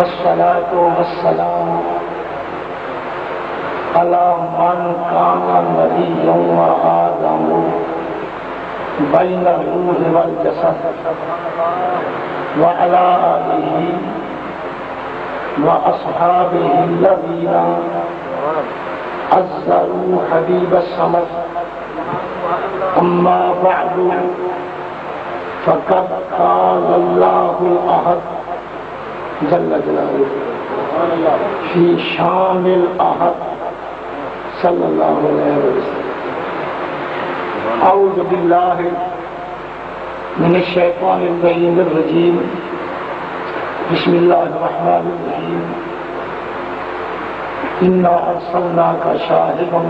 والصلاة والسلام على من كان نبيا وآدم بين الروح والجسد وعلى آله وأصحابه الذين عزروا حبيب الصمد. أما بعد فقد قال الله الأحد جل جلاله في شان الأحد صلى الله عليه وسلم. أعوذ بالله من الشيطان اللعين الرجيم. بسم الله الرحمن الرحيم. إنا أرسلناك شاهدا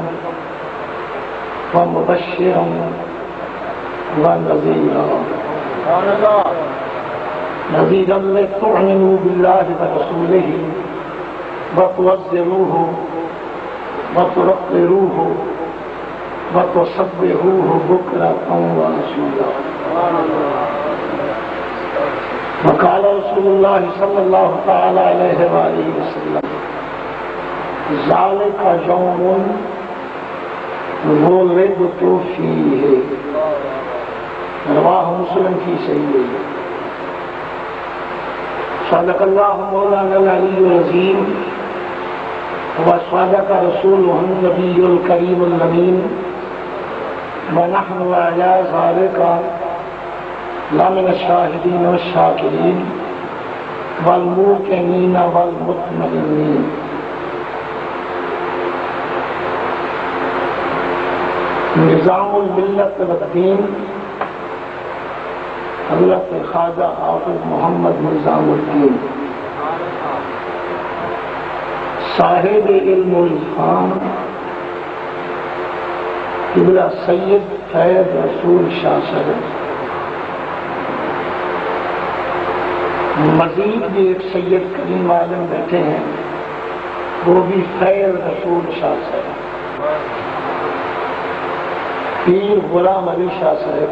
ومبشرا ونذيرا لتؤمنوا بالله ورسوله وتوزروه وتوقروه وتصبحوه بكرة وأصيلا. وقال رسول الله صلى الله تعالى عليه وآله وسلم: ذلك يوم ولدت فيه. رواه مسلم في صحيحه. صدق الله مولانا العلي العظيم وصدق رسوله النبي الكريم الأمين ونحن على ذلك لمن الشاهدين والشاكرين والموقنين والمطمئنين. نظام الملت والدین حضرت خواجہ حافظ محمد نظام الدین صاحب علم العرفان قبلہ سید فیض رسول شاہ صاحب. مزید بھی ایک سید کریم عالم بیٹھے ہیں، وہ بھی فیض رسول شاہ صاحب. پیر غلام علی شاہ صاحب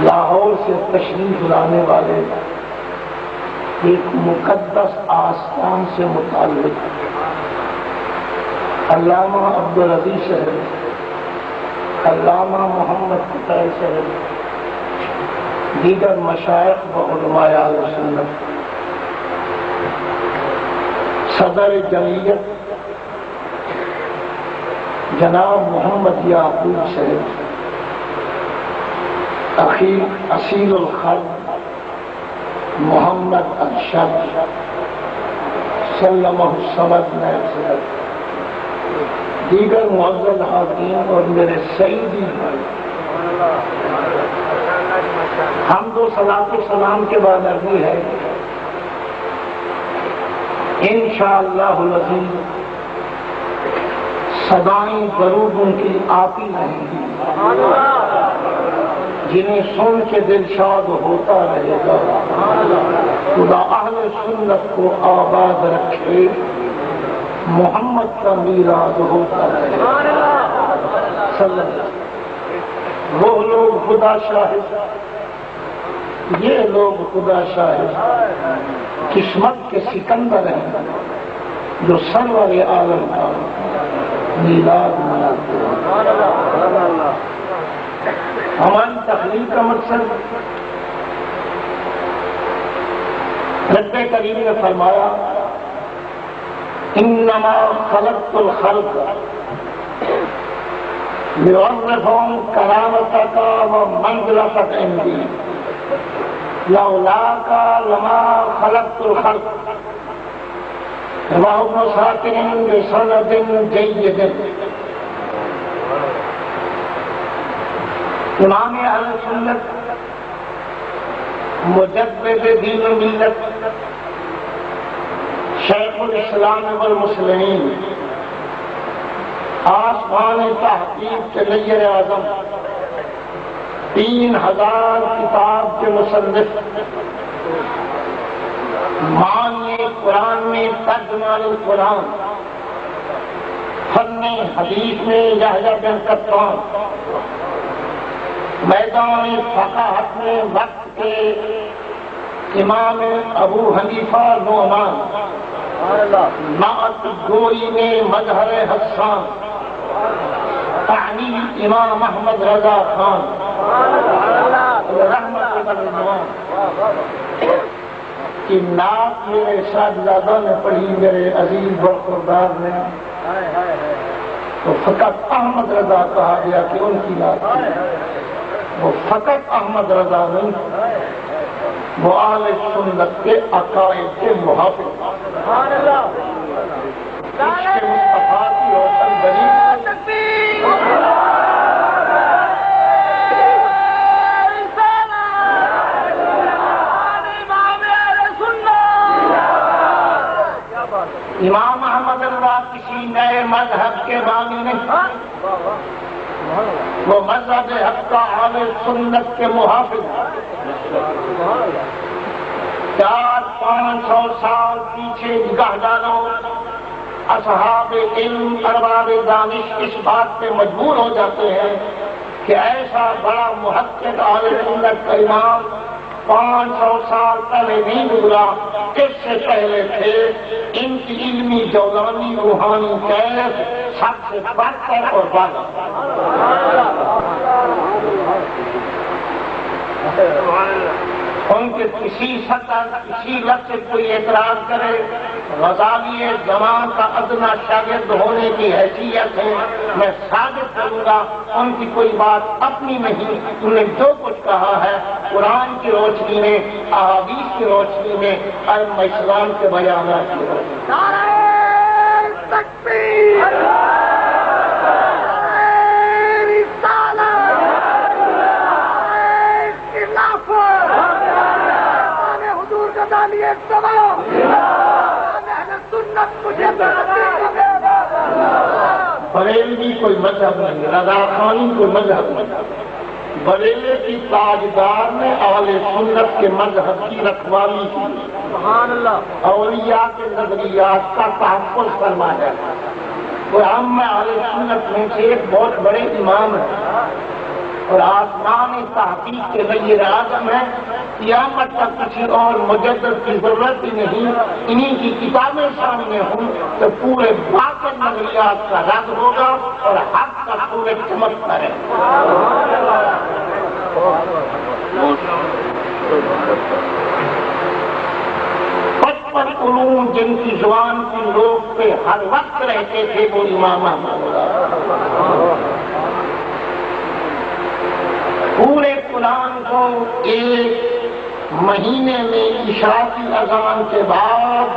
لاہور سے تشریف لانے والے ایک مقدس آستان سے متعلق علامہ عبدالعزیز صاحب، علامہ محمد قطعی صاحب، دیگر مشائخ و علماء اہل سنت، صدر جمعیت جناب محمد یعقوب صاحب، اصیل الخلق محمد ارشد سلمہ الصمد نائب صاحب، دیگر معزز حاضرین اور میرے سیدی بھائی، حمد و صلاۃ و سلام کے بعد عرضی ہے انشاءاللہ العزیز صدائیں ضرور ان کی آتی رہیں گی، جنہیں سن کے دل شاد ہوتا رہے گا. خدا اہل سنت کو آباد رکھے، محمد کا میلاد ہوتا رہے گا. وہ لوگ خدا شاہد، یہ لوگ خدا شاہد قسمت کے سکندر ہیں جو سرور عالم کا میلاد مناتے ہیں. ہماری تقریر کا مقصد رب کریم نے فرمایا: انما خلقت الخلق لأعرفهم کرامتک ومنزلتک عندی لولاک لما خلقت الخلق. رواه ابن ساکن بسند جید. امام اہل سنت مجدد دین و ملت شیخ الاسلام والمسلمین آسمان تحقیق کے نیر اعظم 3000 کتاب کے مصنف معنی قرآن میں ترجمان القرآن فن حدیث میں یحییٰ بن قطان میدان فقاہت میں وقت کے امام ابو حنیفہ نعمان نعت گوئی نے مظہر حسان تعنی امام احمد رضا خان رحمت اللہ کی نعت میرے صاحبزادہ نے پڑھی، میرے عزیز برخوردار نے، تو فقط احمد رضا کہا گیا کہ ان کی نعت تھی۔ وہ فقط احمد رضا نہیں، وہ اہل سنت کے عقائد کے محافظ، عشق مصطفیٰ کی روشن بری امام احمد رضا کسی نئے مذہب کے بانی نہیں، وہ مذہب حق کا اہل سنت کے محافظ، 400-500 سال پیچھے نگاہ ڈالو، اصحاب علم ارباب دانش اس بات پہ مجبور ہو جاتے ہیں کہ ایسا بڑا محقق اہل سنت کا امام 500 سال پہلے نہیں گزرا، اس سے پہلے تھے۔ ان کی علمی جولانی روحانی کیف سب سے برتر اور بالا۔ ان کے کسی سطح کسی لفظ سے کوئی اعتراض کرے، غزالی زمان کا ادنا شاگرد ہونے کی حیثیت ہے، میں ثابت کروں گا ان کی کوئی بات اپنی نہیں، انہوں نے جو کچھ کہا ہے قرآن کی روشنی میں، احادیث کی روشنی میں، ائمہ اسلام کے بیانات کی روشنی میں۔ نعرہ تکبیر، بریلوی کوئی مذہب نہیں، رضا خانی کوئی مذہب نہیں، بریلے کی تاجدار نے اہل سنت کے مذہب کی رکھوالی کی، اولیاء کے نظریات کا تحفظ فرمایا۔ وہ ہم اہل سنت میں سے ایک بہت بڑے امام ہیں اور آسمان تحقیق کے ذریعے اعظم ہے، قیامت تک کسی اور مجدد کی ضرورت ہی نہیں، انہی کی کتابیں سامنے ہوں تو پورے باطل نظریات کا رد ہوگا اور حق کا سورج چمکتا ہے۔ پچپن علوم جن کی زبان کی لوگ پہ ہر وقت رہتے تھے وہ امام احمد، پورے قرآن کو ایک مہینے میں عشاء کی اذان کے بعد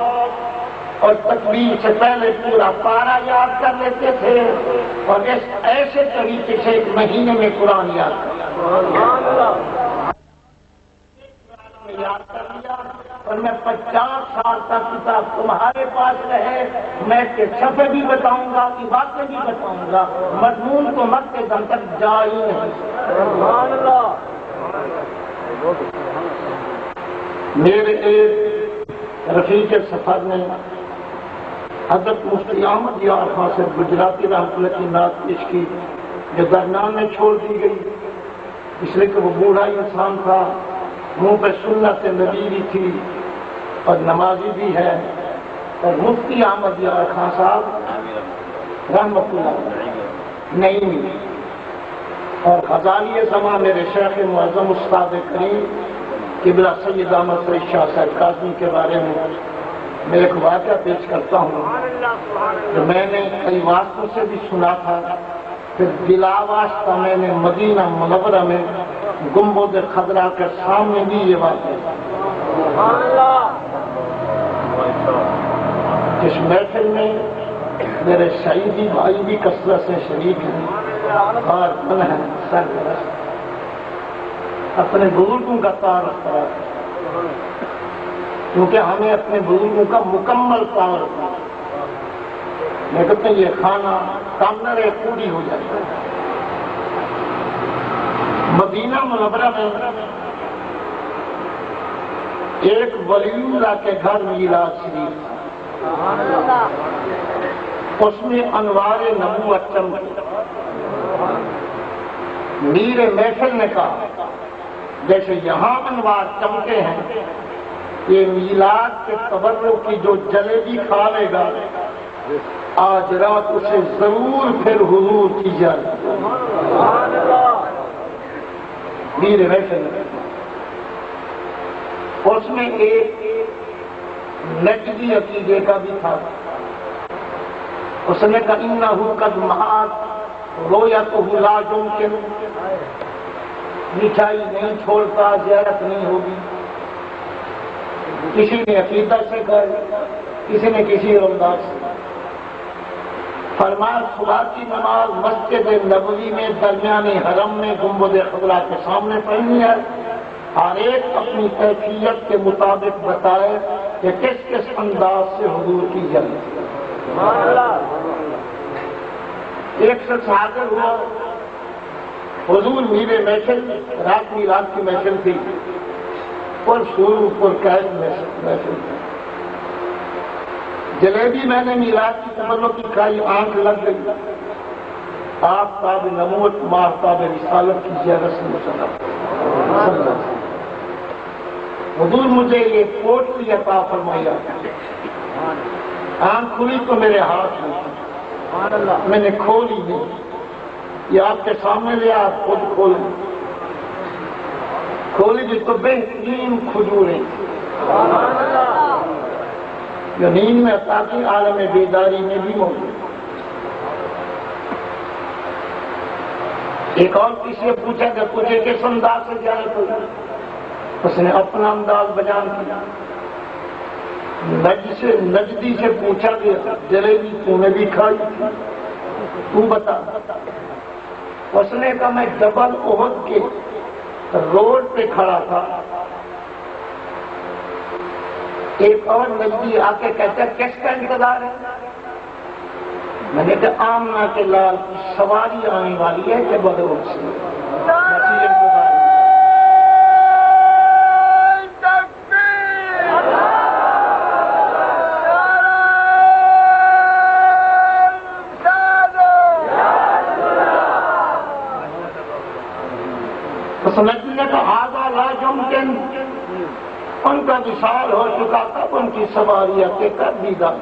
اور تکبیر سے پہلے پورا پارا یاد کر لیتے تھے، اور ایسے طریقے سے ایک مہینے میں قرآن یاد کر لیا، اور میں 50 سال تک کتاب تمہارے پاس رہے، میں کے صفحے بھی بتاؤں گا، کی باتیں بھی بتاؤں گا، مضمون تو مت کے دم تک جا ہی نہیں۔ میرے ایک رفیق سفر نے حضرت مفتی احمد یار خان سے گجراتی رحمت اللہ کی نعت پیش کی، جو درمیان میں چھوڑ دی گئی، اس لیے کہ وہ بوڑھا انسان تھا، منہ پہ سنت نبی بھی تھی اور نمازی بھی ہے، اور مفتی احمد یار خان صاحب رحمت اللہ نہیں ملی، اور غزالی زمان میرے شیخ معظم استاد کریم قبلہ سید احمد فرید شاہ صاحب کاظمی کے بارے میں میں ایک واقعہ پیش کرتا ہوں جو میں نے کئی واسطوں سے بھی سنا تھا، پھر بلا واسطہ میں نے مدینہ منورہ میں گنبد خضرا کے سامنے بھی یہ واقعہ، جس محفل میں میرے شہیدی بھائی بھی کثرت سے شریک ہیں اور من ہے سرپرست، اپنے بزرگوں کا تعارف کرا، کیونکہ ہمیں اپنے بزرگوں کا مکمل تعارف ہے، میں کہتا ہوں یہ کھانا کامنر پوری ہو جاتا ہے۔ مدینہ منورہ میں ایک ولی اللہ کے گھر میلاد شریف، اس میں انوار نبوت چمکے، میر محفل نے کہا جیسے یہاں انوار چمکے ہیں یہ میلاد کے تبرک کی جو جلیبی کھا لے گا آج رات اسے ضرور پھر حضور کی جائے. میر ویسے اس میں ایک نجدی عقیدے کا بھی تھا. اس نے کہا انہو قد مات رویتہ لا یمکن، مٹھائی نہیں چھوڑتا، زیارت نہیں ہوگی. کسی نے عقیدہ سے کہا، کسی نے کسی انداز سے. فرمایا صبح کی نماز مسجد نبوی میں درمیان حرم میں گنبد خضرا کے سامنے پڑھنی ہے، اور ایک اپنی کیفیت کے مطابق بتائے کہ کس کس انداز سے حضور کی جائے. ایک شخص حاضر ہوا، حضور میرے محفل، رات کی محفل تھی، پر شروع پر قید محفل تھی. جلیبی میں نے میلاد کی تبرک کی کھائی، آنکھ لگ گئی. آفتاب نبوت ماہتاب رسالت کی زیارت سے مسلم. حضور مجھے یہ پوٹلی عطا فرمایا، آنکھ کھلی تو میرے ہاتھ میں، میں نے کھولی نہیں. یہ آپ کے سامنے لیا، آپ خود کھولیں. کھولی بھی تو بہترین کھجوریں جو نیند میں عطا کی، عالم بیداری میں بھی موجود. ایک اور کسی سے پوچھا کہ تجھے کس انداز سے جائے تو اس نے اپنا انداز بیان کیا. نجدی سے پوچھا کہ جلیبی تو نے بھی کھائی، تو بتا. اس نے کہا میں جبل احد کے روڈ پہ کھڑا تھا. ایک اور نجدی آ کے کہتا ہے کس کا انتظار ہے؟ میں نے کہا آمنہ کے لال کی سواری آنے والی ہے جبل احد سے، مسیح انتظار. سمجھنے کا آدھا لا یمکن، ان کا وصال ہو چکا تھا، ان کی سواریاں کے کر دی گئی.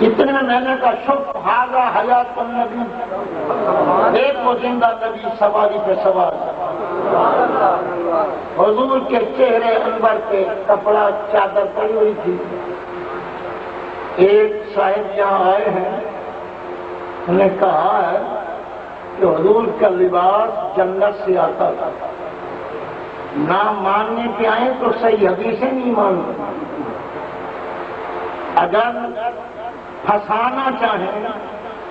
اتنے میں نے کہا شب ہاضا حیات النبی، ایک وہ زندہ نبی سواری پہ سوار. حضور کے چہرے انور پہ کپڑا چادر پڑی ہوئی تھی. ایک صاحب یہاں آئے ہیں، انہوں نے کہا ہے کہ حضور کا لباس جنت سے آتا تھا. نہ ماننے پہ آئے تو صحیح حدیثیں نہیں مانتے. اگر پھنسانا چاہیں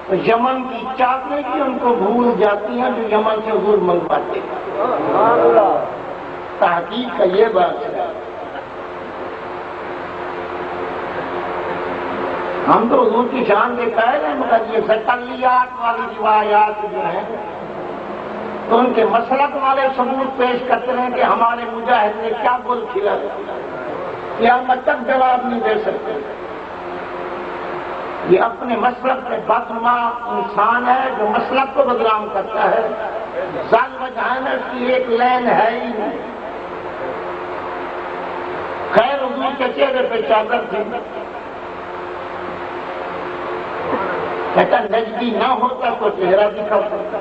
تو یمن کی چادریں بھی ان کو بھول جاتی ہیں جو یمن سے حضور منگواتے ہیں. تحقیق کا یہ بات ہے. ہم تو حضور کی شان کے قائل ہیں، مگر یہ ستلیات والی روایات جو ہیں تو ان کے مسلک والے ثبوت پیش کرتے ہیں کہ ہمارے مجاہد نے کیا گل کھلا، قیامت تک جواب نہیں دے سکتے. یہ اپنے مسلک میں بدنما انسان ہے جو مسلک کو بدنام کرتا ہے. ظل و جہالت کی ایک لین ہے ہی نہیں. خیر حضور کے چہرے پہ چادر تھی. کہتا نجدی نہ ہوتا تو چہرہ دکھا سکتا.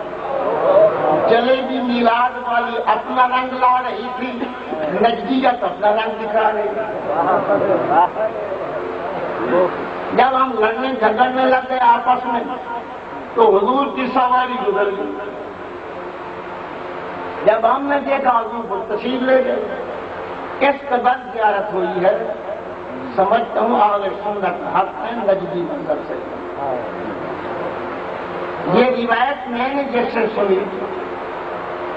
جلیبی میلاد والی اپنا رنگ لا رہی تھی، نجدیت اپنا رنگ دکھا رہی. جب ہم لڑنے جھگڑنے لگ گئے آپس میں تو حضور کی سواری گزر گئی. جب ہم نے دیکھا حضور کو تشریف لے گئے. کس قدر زیارت ہوئی ہے سمجھتا ہوں اہل سنت حق میں نجدی منظر سے. یہ روایت میں نے جس سے سنی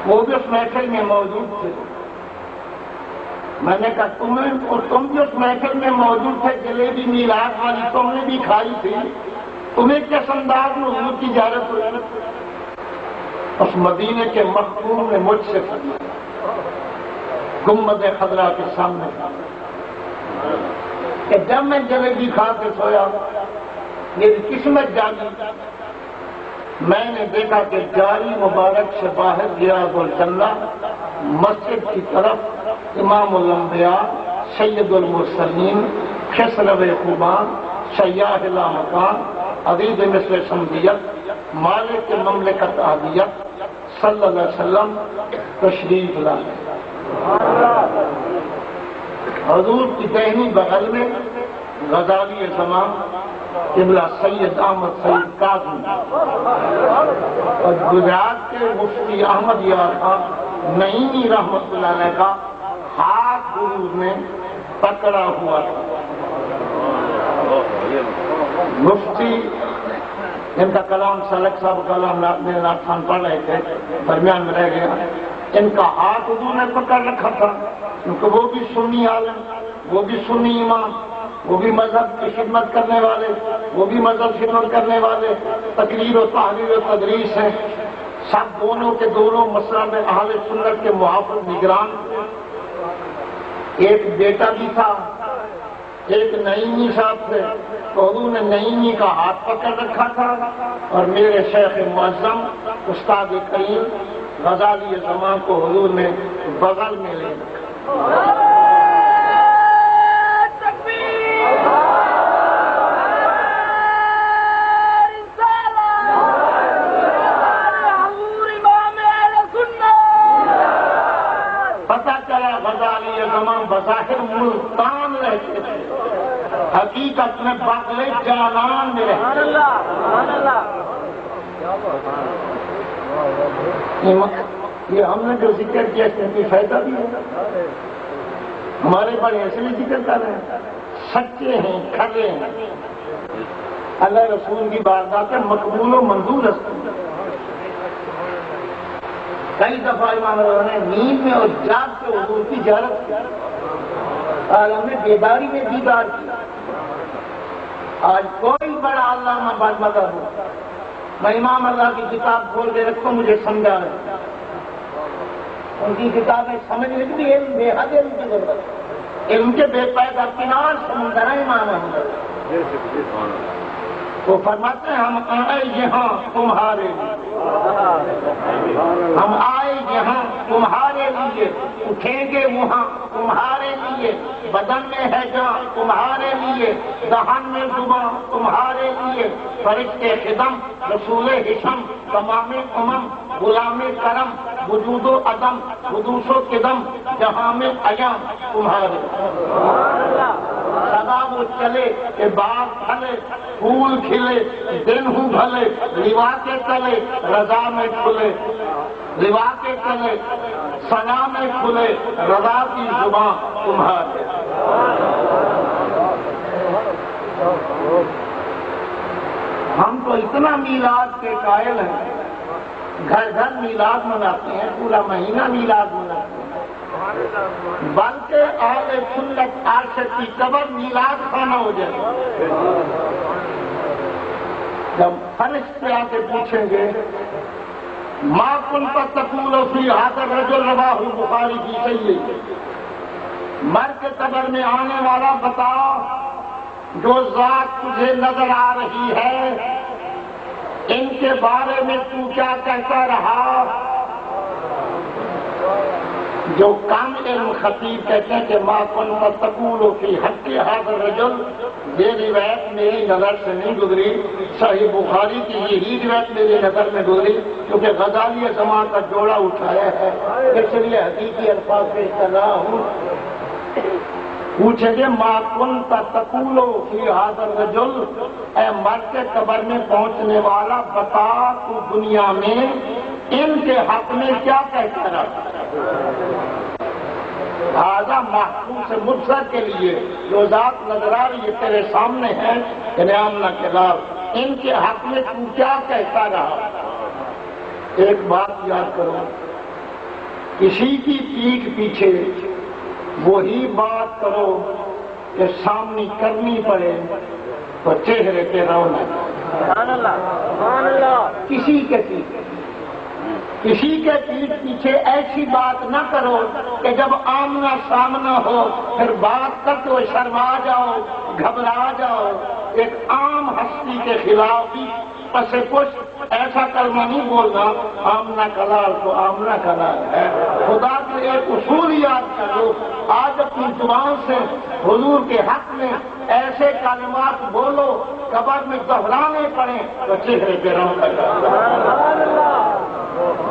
وہ بھی اس محفل میں موجود تھے. میں نے کہا تم بھی اس محفل میں موجود تھے، جلیبی میلاد والی تم نے بھی کھائی تھی، تمہیں کس انداز میں حضور کی زیارت ہوئی؟ اس مدینے کے مخدوم نے مجھ سے گنبد خضرا کے سامنے کہ جب میں جلیبی کھا کے سویا میری قسمت جاگی. میں نے دیکھا کہ جاری مبارک سے باہر ریاض الجنہ مسجد کی طرف امام الانبیاء سید المرسلین خسرو خوبان سیاح لامکان عزیز مصر سمدیت مالک مملکت عادیت صلی اللہ علیہ وسلم تشریف لائے۔ حضور کی دہنی بغل میں غزالی زمان قبلہ سید احمد سید کاظمی اور گجرات کے مفتی احمد یار خان نعیمی رحمت اللہ علیہ کا ہاتھ حضور نے پکڑا ہوا تھا۔ مفتی ان کا کلام سلک صاحب کلام خان پڑھ رہے تھے، درمیان میں رہ گیا، ان کا ہاتھ حضور نے پکڑ رکھا تھا کیونکہ وہ بھی سنی عالم، وہ بھی سنی امام، وہ بھی مذہب کی خدمت کرنے والے، وہ بھی مذہب خدمت کرنے والے، تقریر و تحریر و تدریس ہیں، سب دونوں کے دونوں مسئلہ میں اہل سنت کے محافظ نگران تھے۔ ایک بیٹا بھی تھا، ایک نعیمی صاحب تھے، تو حضور نے نعیمی کا ہاتھ پکڑ رکھا تھا اور میرے شیخ معظم استاد کریم غزالی زمان کو حضور نے بغل میں لے رکھا۔ پتہ چلا غزالی زمان بظاہر ملتان رہتے تھے، حقیقت میں باغلِ جانان میں رہتے تھے۔ یہ ہم نے جو ذکر کیا اس میں کوئی فائدہ بھی ہے؟ ہمارے بڑے ایسے بھی ذکر کر رہے ہیں، سچے ہیں، کھڑے ہیں، اللہ رسول کی بارگاہ کے مقبول و منظور ہستی۔ کئی دفعہ امام رضا نے نیند میں اور جاگ کے حضور کی زیارت کی اور ہم نے بیداری میں دیدار کیا۔ آج کوئی بڑا علامہ بعد مذہب ہو، میں امام اللہ کی کتاب کھول کے رکھوں، مجھے سمجھا ہے ان کی کتابیں سمجھنے کے لیے بے حد علم کی ضرورت ہے۔ علم کے بے پیدا کنار سمندر ہے امام احمد۔ وہ فرماتے ہیں ہم آئے یہاں تمہارے لیے، ہم آئے یہاں تمہارے لیے، اٹھیں گے وہاں تمہارے لیے، بدن میں ہے جان تمہارے لیے، دہن میں زبان تمہارے لیے، فرشتے خدم رسول حشم تمام امم غلام کرم وجود و عدم حدوث و قدم جہاں میں ایام تمہارے۔ سدا وہ چلے کہ باغ پھلے پھول کھلے، دن ہوں بھلے لوا کے چلے رضا میں کھلے، لوا کے چلے سنا میں کھلے رضا کی زبان تمہارے۔ ہم تو اتنا میلاد کے قائل ہیں، گھر گھر میلاد مناتے ہیں، پورا مہینہ میلاد مناتے ہیں، بلکہ اہل سنت عاشق کی قبر میلاد خانہ ہو جائے۔ جب فرشتے آ کے پوچھیں گے ما كنت تقول في هذا الرجل رواه البخاری کی صحیح، مر کے قبر میں آنے والا بتا جو ذات تجھے نظر آ رہی ہے ان کے بارے میں تو کیا کہتا رہا؟ جو کم علم خطیب کہتے ہیں کہ ما كنت تقول في حق هذا الرجل، یہ روایت میری نظر سے نہیں گزری، صحیح بخاری کی یہی روایت میری نظر میں گزری کیونکہ غزالی زمان کا جوڑا اٹھایا ہے، اس لیے حقیقی الفاظ پیش کر رہا ہوں۔ پوچھیں گے ما كنت تقول في هذا الرجل، اے مر کے قبر میں پہنچنے والا بتا تو دنیا میں ان کے حق میں کیا کہتا رہا؟ لہٰذا محفوظ مرسل کے لیے جو ذات نظر آ رہی ہے تیرے سامنے ہے کہ آمنہ کے لال ان کے حق میں تو کیا کہتا رہا؟ ایک بات یاد کرو، کسی کی پیٹھ پیچھے وہی بات کرو کہ سامنے کرنی پڑے تو چہرے پہ رونق۔ کسی کے پیٹھ پیچھے ایسی بات نہ کرو کہ جب آمنا سامنا ہو پھر بات کرتے ہوئے شرما جاؤ، گھبرا جاؤ۔ ایک عام ہستی کے خلاف بھی پس کچھ ایسا کلمہ نہیں بولنا آمنہ کلال تو آمنہ کلال ہے. خدا کے ایک اصول یاد کرو، آج اپنی زبان سے حضور کے حق میں ایسے کلمات بولو قبر میں دہرانے پڑیں تو چہرے پہ رونق آ جائے.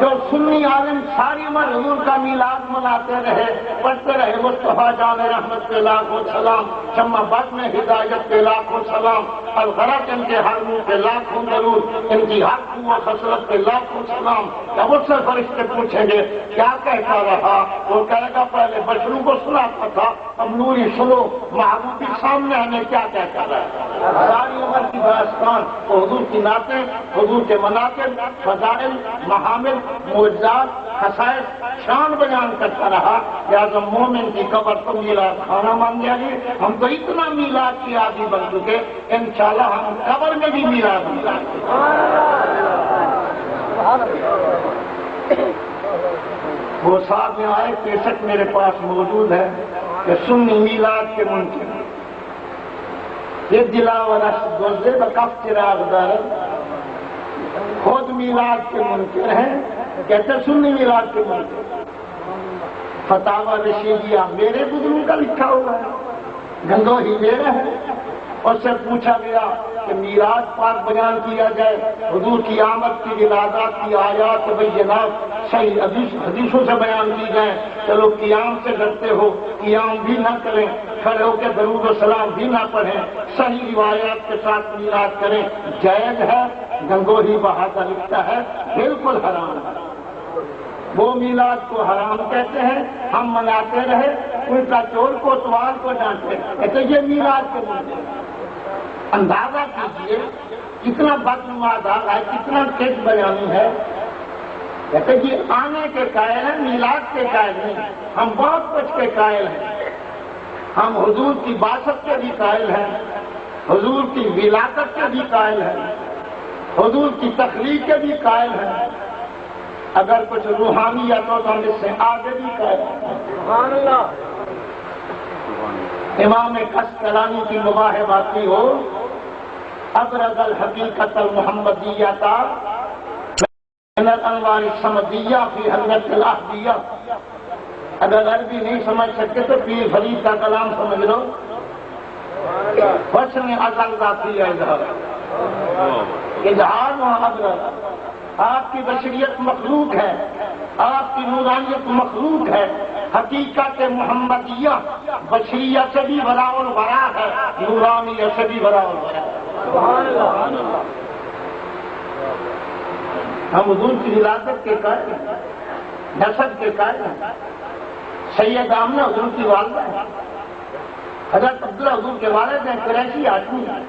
جو سنی عالم ساری عمر حضور کا میلاد مناتے رہے، پڑھتے رہے مصطفیٰ جان رحمت پہ لاکھوں سلام، شمع بد میں ہدایت پہ لاکھوں سلام، الغرق ان کے ہر منہ پہ لاکھوں درود، ان کی ہر قوت خسرت پہ لاکھوں سلام. جب اس سے فرشتے پوچھیں گے کیا کہتا رہا، وہ کہے گا پہلے بشروں کو سناتا تھا، اب نوری سنو محبوب کے سامنے ہمیں کیا کہتا رہا. ساری عمر کی داستان حضور کی نعتیں، حضور کے مناقب، فضائل، محامل، معجزات، خصائص، شان بیان کرتا رہا. لہٰذا مومن کی قبر تو میلاد خانہ مان جائے. ہم تو اتنا میلاد کی عادی بن چکے، انشاءاللہ ہم قبر میں بھی میلاد منائیں گے. وہ صاحب میں آئے کیسٹ میرے پاس موجود ہے کہ سنی میلاد کے منکر یہ دلاور گزے بکف چراغ دار خود میلاد کے منکر ہیں، کہتے سنی میلاد کے منکر. فتاوی رشیدیہ میرے بزرگوں کا لکھا ہوا ہے، گنگوہی میرا ہے. اور سے پوچھا گیا کہ میلاد پاک بیان کیا جائے، حضور کی آمد کی ولادات کی آیات بینات صحیح حدیثوں سے بیان کی جائیں. چلو قیام سے ڈرتے ہو، قیام بھی نہ کریں، کھڑے ہو کے درود و سلام بھی نہ پڑھیں، صحیح روایات کے ساتھ میلاد کریں، جائز ہے. گنگوہی بہادر لکھتا ہے بالکل حرام ہے. وہ میلاد کو حرام کہتے ہیں، ہم مناتے رہے، ان کا چور کو اتوار کو ڈانٹے کہتے یہ میلاد کے منکر. اندازہ کیجیے کتنا بدنمادار ہے، کتنا تیز بیانی ہے. کہتے جی آنے کے قائل ہیں، میلاد کے قائل نہیں. ہم بہت کچھ کے قائل ہیں. ہم حضور کی باسط کے بھی قائل ہیں، حضور کی ولادت کے بھی قائل ہیں، حضور کی تخلیق کے بھی قائل ہیں. اگر کچھ روحانیت ہو تو ہم اس سے آگے بھی قائل ہیں. سبحان اللہ. امام قسطلانی کی مباحثاتی ہو ابرز الحقیقت المحمدیہ من الانوار الصمدیہ فی حضرت الاحدیہ. اگر عربی نہیں سمجھ سکتے تو پیر فرید کا کلام سمجھ لو. حسن ازل ذاتی اظہار اظہار وہاں ابرز. آپ کی بشریت مخلوق ہے، آپ کی نورانیت مخلوق ہے. حقیقت محمدیہ بشریت سے بھی وراء الورا ہے، نورانیت سے بھی وراء الورا ہے. ہم حضور کی ولادت کے قائل ہیں، نسب کے قائل ہیں. سید آمنہ حضور کی والدہ ہے، حضرت عبداللہ حضور کے والد ہیں، قریشی ہاشمی ہیں.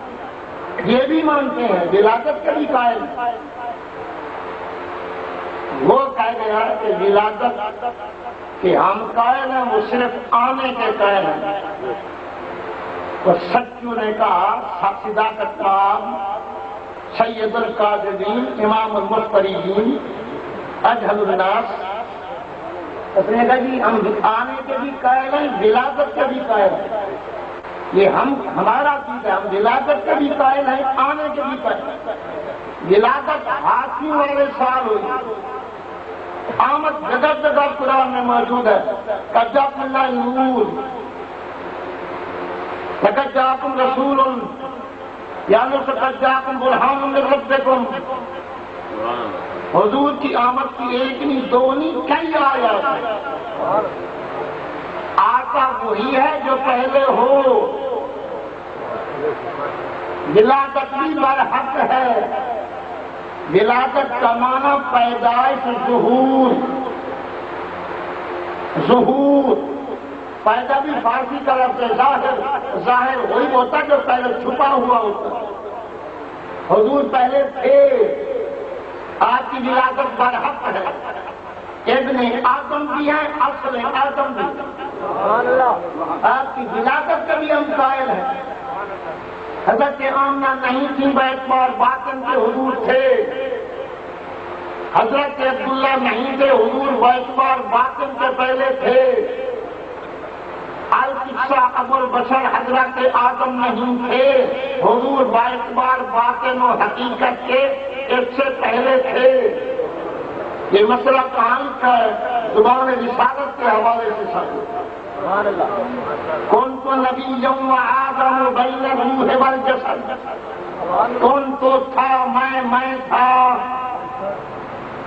یہ بھی مانتے ہیں، ولادت کے بھی قائل ہیں. وہ کہہ گیا کہ ولادت کہ ہم قائل ہیں، وہ صرف آنے کے قائل ہیں. تو سچو نے کہا صداقت کام سید القاضدین امام المفترین اجہل الناس. اس نے کہا جی ہم آنے کے بھی قائل ہیں، ولادت کے بھی قائل ہیں. یہ ہمارا چیز ہے، ہم ولادت کے بھی قائل ہیں، آنے کے بھی قائل ہیں. ولادت ہاتھی والے سال ہوئی، آمد جگہ جگہ قرآن میں موجود ہے. قد جاءکم اللہ نور، لقد جاءکم رسول، یعنی قد جاءکم برہان من ربکم. حضور کی آمد کی ایک نہیں، دو نہیں، کئی آیات ہیں. آقا وہی ہے جو پہلے ہو، ولادت بھی برحق ہے. ولادت کا معنی پیدائش، ظہور. ظہور پیدا بھی فارسی کا لفظ ہے، ظاہر وہی ہوتا جو پہلے چھپا ہوا ہوتا. حضور پہلے تھے، آپ کی ولادت برحق ہے. ابن آدم بھی ہیں، اصل آدم بھی. آپ کی ولادت کا بھی ہم قائل ہیں. حضرت آمنہ نہیں تھی، بیتبار باطن کے حضور تھے. حضرت عبداللہ نہیں تھے، حضور بیتبار باطن کے پہلے تھے. القصہ ابو البشر حضرت آدم نہیں تھے، حضور باعتبار باطن و حقیقت کے اس سے پہلے تھے۔ یہ مسئلہ کہاں کا ہے؟ زبان رسالت کے حوالے سے سمجھو۔ کون تو نبی و آدم بین الروح والجسد، کون تو تھا میں تھا۔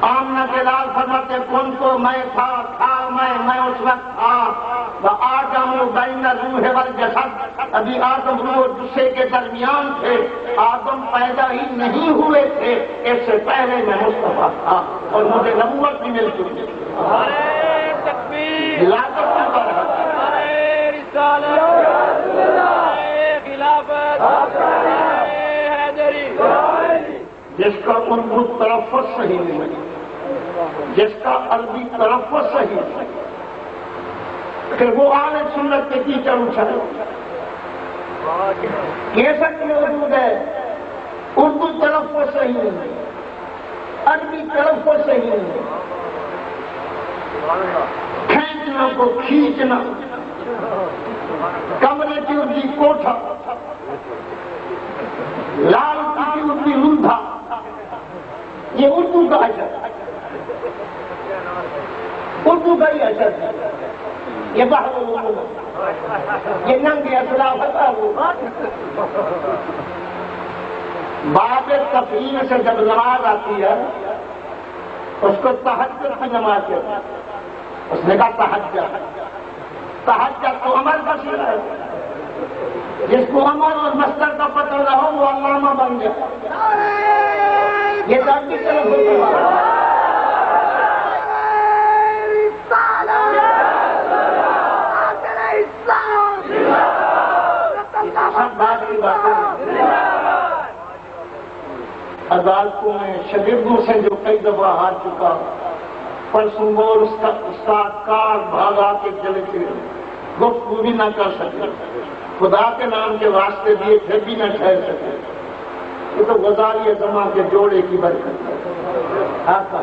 آمنہ کے لال فرماتے کون تو میں تھا میں اس وقت تھا۔ وآدم بین الروح والجسد، ابھی آدم روح اور جسے کے درمیان تھے، آدم پیدا ہی نہیں ہوئے تھے، اس سے پہلے میں مصطفیٰ تھا اور مجھے نبوت بھی مل چکی تھی۔ جس کا اردو تلفظ صحیح نہیں، جس کا عربی تلفظ صحیح نہیں، کہ وہ اہل سنت کے ٹیچر اچھلے کیسٹ میں موجود ہے، اردو تلفظ صحیح نہیں، عربی تلفظ صحیح نہیں، کھینچنا کو کھینچنا، کمرے کی اردی کوٹھا، لال کی اردی لندھا، یہ اردو کا اثر، اردو کا ہی اثر ہے۔ یہ بحر العلوم، یہ ننگے اطلاف باب تفہیم سے جب نماز آتی ہے اس کو تہجد کی نماز کہتے ہیں۔ اس نے کہا تہجد تو عمل کا صیغہ ہے، جس کو عمل اور مصدر کا پتہ نہ ہو وہ علامہ بن گیا۔ یہ ذاتی طرف ہوتا سب بات کی باتیں عدالتوں میں شاگردوں سے جو کئی دفعہ ہار چکا، پرسوں وہ استاد کار بھاگا کے چلے گئے، گفتگو بھی نہ کر سکے، خدا کے نام کے واسطے دیے پھر بھی نہ ٹھہر سکے۔ یہ تو غزالی زماں کے جوڑے کی برکت ہے۔ حق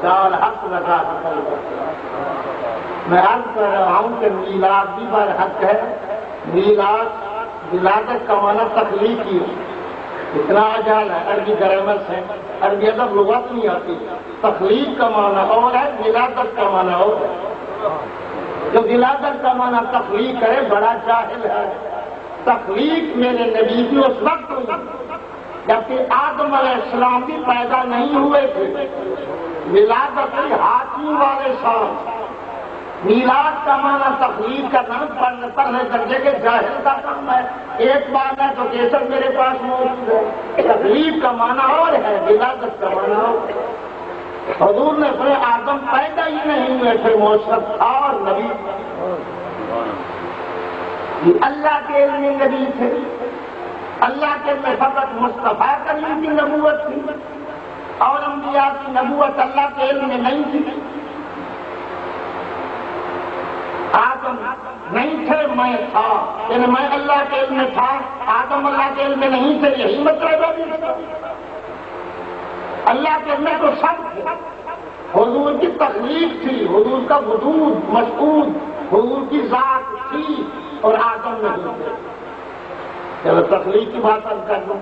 دار حق لگا کر میں عرض کر رہا ہوں کہ میلاد بھی برحق ہے۔ میلاد ولادت کا معنی تخلیقی ہے، اتنا اجال ہے، عربی گرامر سے، عربی ادب لغت نہیں آتی۔ تخلیق کا معنی اور ہے، ولادت کا معنی اور ہے۔ جو ولادت کا معنی تخلیق کرے بڑا جاہل ہے۔ تخلیق میرے نبی کی اس وقت ہوئی جبکہ آدم علیہ السلام بھی پیدا نہیں ہوئے تھے۔ ولادت ہاتھی والے سال، میلاد کا معنی تخلیق کرنا پڑھنے درجے کے جاہل کا کام ہے۔ ایک بات ہے تو کیسر میرے پاس موجود ہے، تخلیق کا معنی اور ہے، ولادت کا معنی اور ہے۔ حضور نے اپنے آدم پیدا ہی نہیں ہوئے تھے، موصف تھا اور نبی، یہ اللہ کے علم میں نبی تھے، اللہ کے علم میں فقط مصطفیٰ کریم کی نبوت تھی اور انبیاء کی نبوت اللہ کے علم میں نہیں تھی۔ آدم نہیں تھے، میں تھا، یعنی میں اللہ کے علم میں تھا، آدم اللہ کے علم میں نہیں تھے، یہی مطلب ہے۔ اللہ کے علم میں تو سب تھے، حضور کی تخلیق تھی، حضور کا وجود مشہود، حضور کی ذات تھی اور آدم نہیں تھے۔ چلو تخلیق کی بات اب کر دوں۔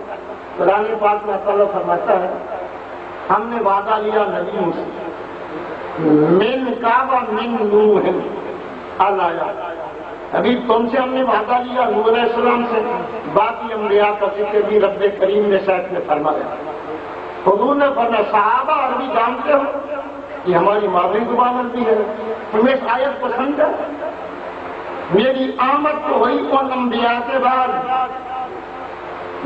قرآن پاک میں اللہ فرماتا ہے ہم نے وعدہ لیا نبیوں سے، من کا و من نوح آلایا، ابھی تم سے ہم نے وعدہ لیا نوح علیہ السلام سے، باقی انبیاء کا ذکر بھی رب کریم نے شاید میں فرمایا۔ حضور نے فرمایا صحابہ عربی جانتے ہو، یہ ہماری مادری زبان عربی ہے، تمہیں اس آیت پسند ہے؟ میری آمد تو ہوئی ان انبیاء کے بعد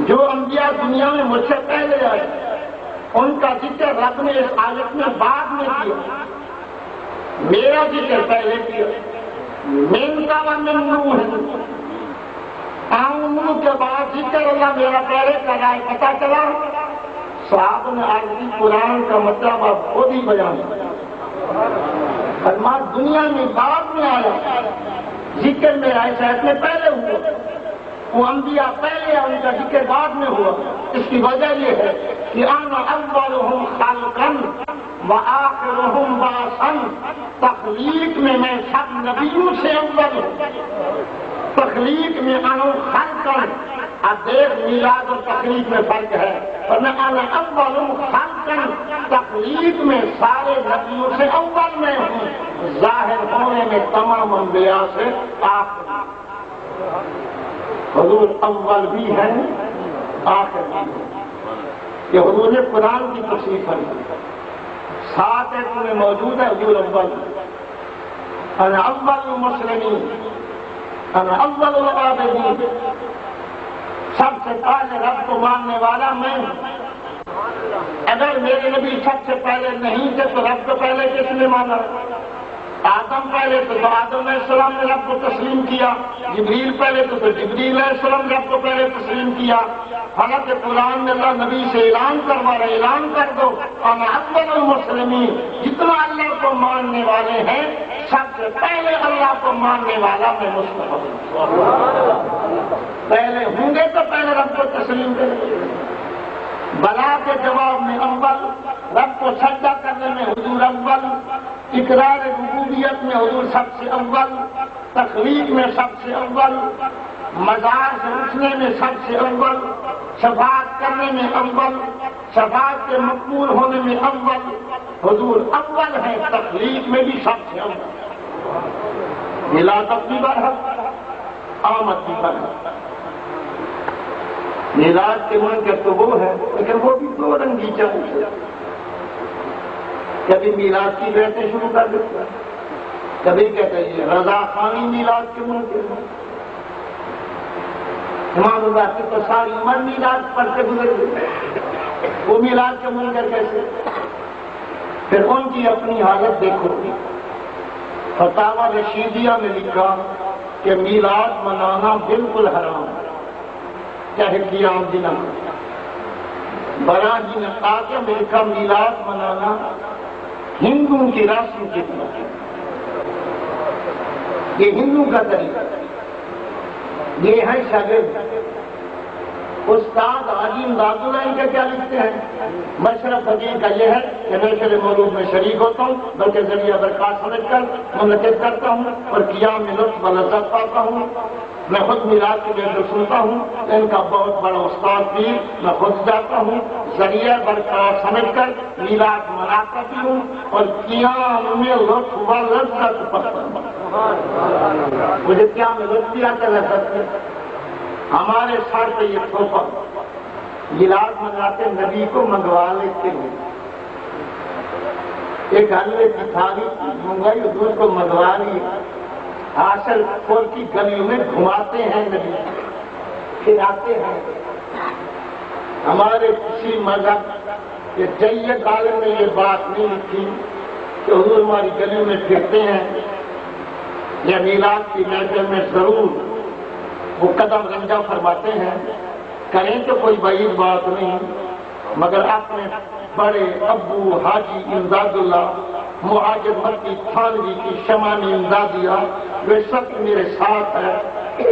جو انبیاء دنیا میں مجھ سے پہلے آئے، ان کا ذکر رب نے اس آیت میں بعد میں کیا، میرا ذکر پہلے کیا۔ من کا و من نوح، نوح کے بعد ذکر اللہ میرا پہلے کرا ہے۔ پتہ چلا صاحب نے عربی قرآن کا مطلب اب خود ہی بیان فرما، دنیا میں بعد میں آیا، ذکر میں آئے شاید میں پہلے ہوا، وہ انبیاء پہلے ان کا ذکر بعد میں ہوا۔ اس کی وجہ یہ ہے کہ انا اولہم خلقا وآخرہم بعثا، تخلیق میں میں سب نبیوں سے اول ہوں، تخلیق میں انو خلقن، اب دیکھ میلاد اور تخلیق میں فرق ہے، اور میں انا اول خلقن، تخلیق میں سارے نبیوں سے اول میں ہوں، ظاہر ہونے میں تمام انبیاء سے آخر۔ حضور اول بھی ہے آخر بھی ہے، یہ حضور نے قرآن کی تفسیر کی، 7 ایت میں موجود ہے حضور اول، انا اول المسلمین، انا اول العابدین، سب سے پہلے رب کو ماننے والا میں ہوں۔ اگر میرے نبی سب سے پہلے نہیں تھے تو رب کو پہلے کس نے مانا؟ آدم پہلے تو آدم علیہ السلام نے رب کو تسلیم کیا، جبریل پہلے تو جبریل علیہ السلام نے رب کو پہلے تسلیم کیا۔ حالانکہ قرآن میں اللہ نبی سے اعلان کروا رہے، اعلان کر دو انا اول المسلمین، جتنا اللہ کو ماننے والے ہیں سب سے پہلے اللہ کو ماننے والا میں مصطفی ہوں۔ پہلے ہوں گے تو پہلے رب کو تسلیم کریں گے۔ بلا کے جواب میں اول، رب کو سجدہ کرنے میں حضور اول، اقرار ربوبیت میں حضور سب سے اول، تخلیق میں سب سے اول، مزار سے اٹھنے میں سب سے اول، شفاعت کرنے میں اول، شفاعت کے مقبول ہونے میں اول، حضور اول ہے، تخلیق میں بھی سب سے اول۔ ولادت بھی برحق، آمد بھی برحق۔ میلاد کے منکر تو وہ ہے، لیکن وہ بھی 2 رنگی چاہیے۔ کبھی میلاد کی باتیں شروع کر دیتے ہیں، کبھی کہتے ہیں رضا خانی میلاد کے منکر ہیں۔ امام اللہ کی تو ساری عمر میلاد پڑھ کے گزر گئی، وہ میلاد کے منکر کیسے؟ پھر ان کی اپنی حالت دیکھو۔ فتاوی رشیدیہ میں لکھا کہ میلاد منانا بالکل حرام ہے، چاہے قیام دن ہو۔ براجی نے آگے میں لکھا میلاد منانا ہندوؤں کی رسم کی طرح، یہ ہندو کا طریقہ، یہ ہے شاگرد۔ استاد حاجی امداد اللہ ان کا کیا لکھتے ہیں؟ مشرف حقیق کا یہ ہے کہ میں شرع مولود میں شریک ہوتا ہوں، بلکہ ذریعہ برکات سمجھ کر منعقد کرتا ہوں اور قیام میں لطف و لذت پاتا ہوں۔ میں خود میلاد کی ویڈیو سنتا ہوں، ان کا بہت بڑا استاد بھی، میں خود جاتا ہوں، ذریعہ برکات سمجھ کر میلاد مناتا بھی ہوں اور قیام میں لطف و لذت پاتا ہوں۔ مجھے قیام میں لطف بھی آتا ہے۔ ہمارے سر پہ یہ تھوپا، میلاد مناتے نبی کو منگوا لیتے ہیں، ایک حلوے کی تھالی منگوائی حضور کو منگوا لی، حاصل کھول کی گلیوں میں گھماتے ہیں نبی، کھلاتے ہیں۔ ہمارے کسی مذہب کے جیت عالم نے یہ بات نہیں لکھی کہ حضور ہماری گلیوں میں پھرتے ہیں، یا میلاد کی محفل میں ضرور وہ قدم رنجا فرماتے ہیں، کریں تو کوئی بعید بات نہیں، مگر اپنے بڑے ابو حاجی امداد اللہ مہاجر مکی تھانوی کی شمانی امدادیہ وہ سب میرے ساتھ ہے،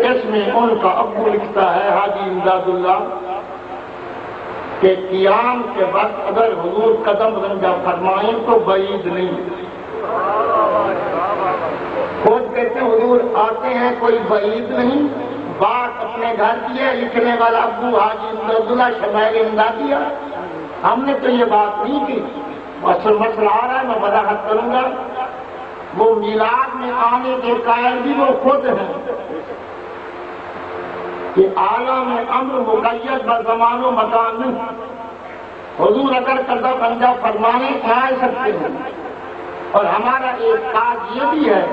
اس میں ان کا ابو لکھتا ہے حاجی امداد اللہ کہ قیام کے وقت اگر حضور قدم رنجا فرمائیں تو بعید نہیں۔ خود کہتے ہیں حضور آتے ہیں کوئی بعید نہیں، بات اپنے گھر کی ہے، لکھنے والا ابو حاجی امداد اللہ شمائل امدادیہ، ہم نے تو یہ بات نہیں کی۔ مسئلہ آ رہا ہے، میں وضاحت کروں گا۔ وہ میلاد میں آنے کے قائل بھی وہ خود ہیں کہ عالم امر مقید بزمان و مکان نہیں، حضور اگر قدم رنجا فرمانے آ سکتے ہیں، اور ہمارا ایک کاج یہ بھی ہے